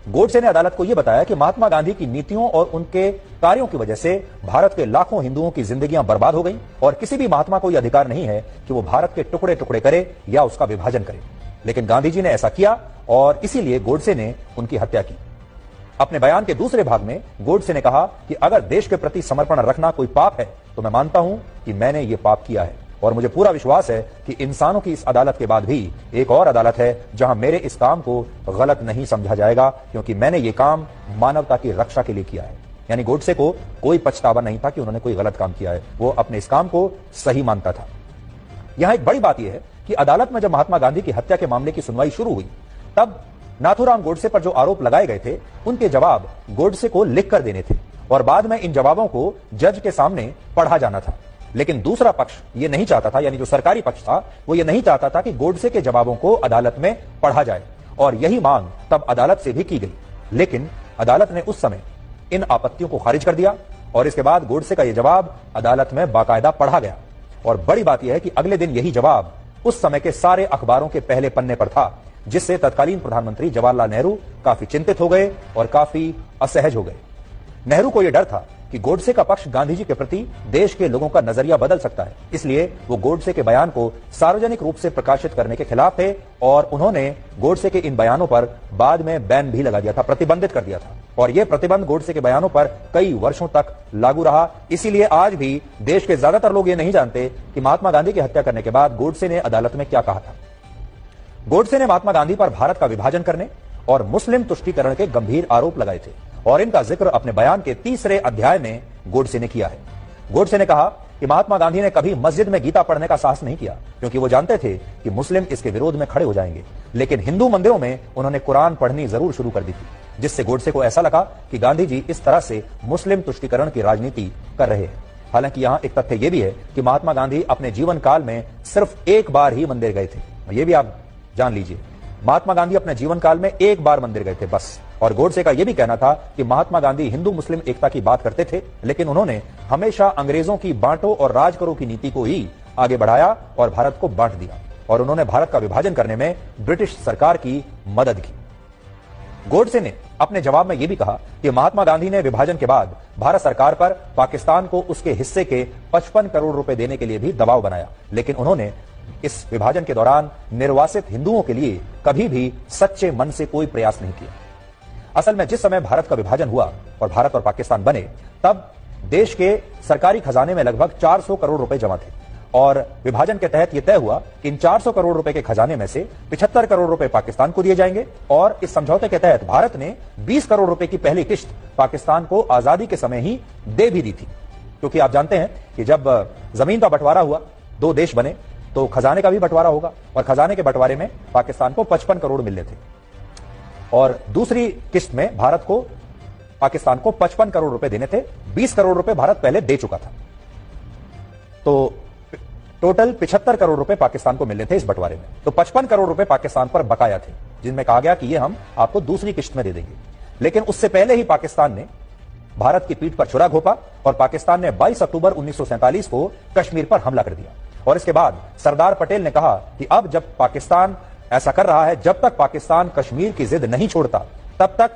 गोडसे ने अदालत को यह बताया कि महात्मा गांधी की नीतियों और उनके कार्यों की वजह से भारत के लाखों हिंदुओं की जिंदगियां बर्बाद हो गई और किसी भी महात्मा को यह अधिकार नहीं है कि वो भारत के टुकड़े टुकड़े करे या उसका विभाजन करे। लेकिन गांधी जी ने ऐसा किया और इसीलिए गोडसे ने उनकी हत्या की। अपने बयान के दूसरे भाग में गोडसे ने कहा कि अगर देश के प्रति समर्पण रखना कोई पाप है तो मैं मानता हूं कि मैंने ये पाप किया है और मुझे पूरा विश्वास है कि इंसानों की इस अदालत के बाद भी एक और अदालत है जहां मेरे इस काम को गलत नहीं समझा जाएगा, क्योंकि मैंने ये काम मानवता की रक्षा के लिए किया है। यानी गोडसे को कोई पछतावा नहीं था कि उन्होंने कोई गलत काम किया है, वो अपने इस काम को सही मानता था। यहां एक बड़ी बात यह है कि अदालत में जब महात्मा गांधी की हत्या के मामले की सुनवाई शुरू हुई तब नाथूराम गोडसे पर जो आरोप लगाए गए थे उनके जवाब गोडसे को लिखकर देने थे और बाद में इन जवाबों को जज के सामने पढ़ा जाना था। लेकिन दूसरा पक्ष ये नहीं चाहता था, यानी जो सरकारी पक्ष था वो ये नहीं चाहता था कि गोडसे के जवाबों को अदालत में पढ़ा जाए और यही मांग तब अदालत से भी की गई। लेकिन अदालत ने उस समय इन आपत्तियों को खारिज कर दिया और इसके बाद गोडसे का यह जवाब अदालत में बाकायदा पढ़ा गया। और बड़ी बात यह है कि अगले दिन यही जवाब उस समय के सारे अखबारों के पहले पन्ने पर था, जिससे तत्कालीन प्रधानमंत्री जवाहरलाल नेहरू काफी चिंतित हो गए और काफी असहज हो गए। नेहरू को यह डर था कि गोडसे का पक्ष गांधी जी के प्रति देश के लोगों का नजरिया बदल सकता है, इसलिए वो गोडसे के बयान को सार्वजनिक रूप से प्रकाशित करने के खिलाफ थे और उन्होंने गोडसे के इन बयानों पर बाद में बैन भी लगा दिया था, प्रतिबंधित कर दिया था। और यह प्रतिबंध गोडसे के बयानों पर कई वर्षों तक लागू रहा। इसीलिए आज भी देश के ज्यादातर लोग ये नहीं जानते कि महात्मा गांधी की हत्या करने के बाद गोडसे ने अदालत में क्या कहा था। गोडसे ने महात्मा गांधी पर भारत का विभाजन करने और मुस्लिम तुष्टीकरण के गंभीर आरोप लगाए थे और इनका जिक्र अपने बयान के तीसरे अध्याय में गोडसे ने किया है। गोडसे ने कहा कि महात्मा गांधी ने कभी मस्जिद में गीता पढ़ने का साहस नहीं किया, क्योंकि वो जानते थे कि मुस्लिम इसके विरोध में खड़े हो जाएंगे। लेकिन हिंदू मंदिरों में उन्होंने कुरान पढ़नी जरूर शुरू कर दी थी, जिससे गोडसे को ऐसा लगा कि गांधी जी इस तरह से मुस्लिम तुष्टीकरण की राजनीति कर रहे हैं। हालांकि यहां एक तथ्य यह भी है कि महात्मा गांधी अपने जीवन काल में सिर्फ एक बार ही मंदिर गए थे। यह भी आप जान लीजिए, महात्मा गांधी अपने जीवन काल में एक बार मंदिर गए थे बस। और गोडसे का यह भी कहना था कि महात्मा गांधी हिंदू मुस्लिम एकता की बात करते थे, लेकिन उन्होंने हमेशा अंग्रेजों की बांटो और राज करो की नीति को ही आगे बढ़ाया और भारत को बांट दिया और उन्होंने भारत का विभाजन करने में ब्रिटिश सरकार की मदद की। गोडसे ने अपने जवाब में यह भी कहा कि महात्मा गांधी ने विभाजन के बाद भारत सरकार पर पाकिस्तान को उसके हिस्से के 55 करोड़ रुपए देने के लिए भी दबाव बनाया, लेकिन उन्होंने इस विभाजन के दौरान निर्वासित हिंदुओं के लिए कभी भी सच्चे मन से कोई प्रयास नहीं किया। असल में जिस समय भारत का विभाजन हुआ और भारत और पाकिस्तान बने, तब देश के सरकारी खजाने में लगभग 400 करोड़ रुपए जमा थे और विभाजन के तहत यह तय हुआ कि इन 400 करोड़ रुपए के खजाने में से 75 करोड़ रुपए पाकिस्तान को दिए जाएंगे और इस समझौते के तहत भारत ने 20 करोड़ रुपए की पहली किश्त पाकिस्तान को आजादी के समय ही दे भी दी थी। क्योंकि आप जानते हैं कि जब जमीन का बंटवारा हुआ, दो देश बने, तो खजाने का भी बंटवारा होगा और खजाने के बंटवारे में पाकिस्तान को 55 करोड़ मिलने थे और दूसरी किस्त में भारत को पाकिस्तान को 55 करोड़ रुपए देने थे। 20 करोड़ रुपए भारत पहले दे चुका था, तो टोटल 75 करोड़ रुपए पाकिस्तान को मिलने थे इस बंटवारे में। तो 55 करोड़ रुपए पाकिस्तान पर बकाया थे, जिनमें कहा गया कि ये हम आपको दूसरी किस्त में दे देंगे। लेकिन उससे पहले ही पाकिस्तान ने भारत की पीठ पर छुरा घोंपा और पाकिस्तान ने 22 अक्टूबर 1947 को कश्मीर पर हमला कर दिया। और इसके बाद सरदार पटेल ने कहा कि अब जब पाकिस्तान ऐसा कर रहा है, जब तक पाकिस्तान कश्मीर की जिद नहीं छोड़ता, तब तक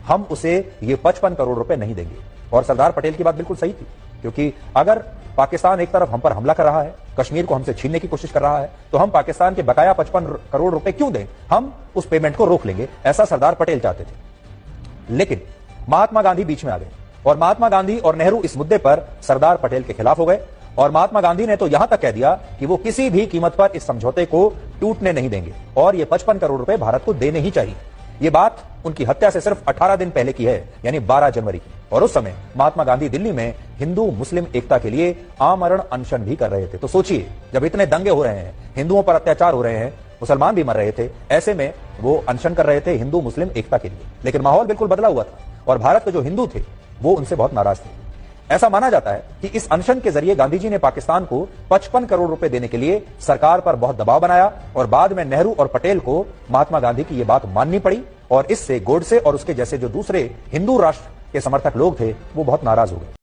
हम उसे ये 55 करोड़ रुपए नहीं देंगे। और सरदार पटेल की बात बिल्कुल सही थी, क्योंकि अगर पाकिस्तान एक तरफ हम पर हमला कर रहा है, कश्मीर को हमसे छीनने की कोशिश कर रहा है, तो हम पाकिस्तान के बकाया 55 करोड़ रुपए क्यों दें, हम उस पेमेंट को रोक लेंगे। ऐसा सरदार पटेल चाहते थे। लेकिन महात्मा गांधी बीच में आ गए और महात्मा गांधी और नेहरू इस मुद्दे पर सरदार पटेल के खिलाफ हो गए और महात्मा गांधी ने तो यहां तक कह दिया कि वो किसी भी कीमत पर इस समझौते को टूटने नहीं देंगे और ये 55 करोड़ रुपए भारत को देने ही चाहिए। ये बात उनकी हत्या से सिर्फ 18 दिन पहले की है, यानी 12 जनवरी की। और उस समय महात्मा गांधी दिल्ली में हिंदू मुस्लिम एकता के लिए आमरण अनशन भी कर रहे थे। तो सोचिए, जब इतने दंगे हो रहे हैं, हिंदुओं पर अत्याचार हो रहे हैं, मुसलमान भी मर रहे थे, ऐसे में वो अनशन कर रहे थे हिंदू मुस्लिम एकता के लिए। लेकिन माहौल बिल्कुल बदला हुआ था और भारत के जो हिंदू थे वो उनसे बहुत नाराज थे। ऐसा माना जाता है कि इस अनशन के जरिए गांधी जी ने पाकिस्तान को 55 करोड़ रुपए देने के लिए सरकार पर बहुत दबाव बनाया और बाद में नेहरू और पटेल को महात्मा गांधी की यह बात माननी पड़ी और इससे गोडसे और उसके जैसे जो दूसरे हिंदू राष्ट्र के समर्थक लोग थे वो बहुत नाराज हो गए।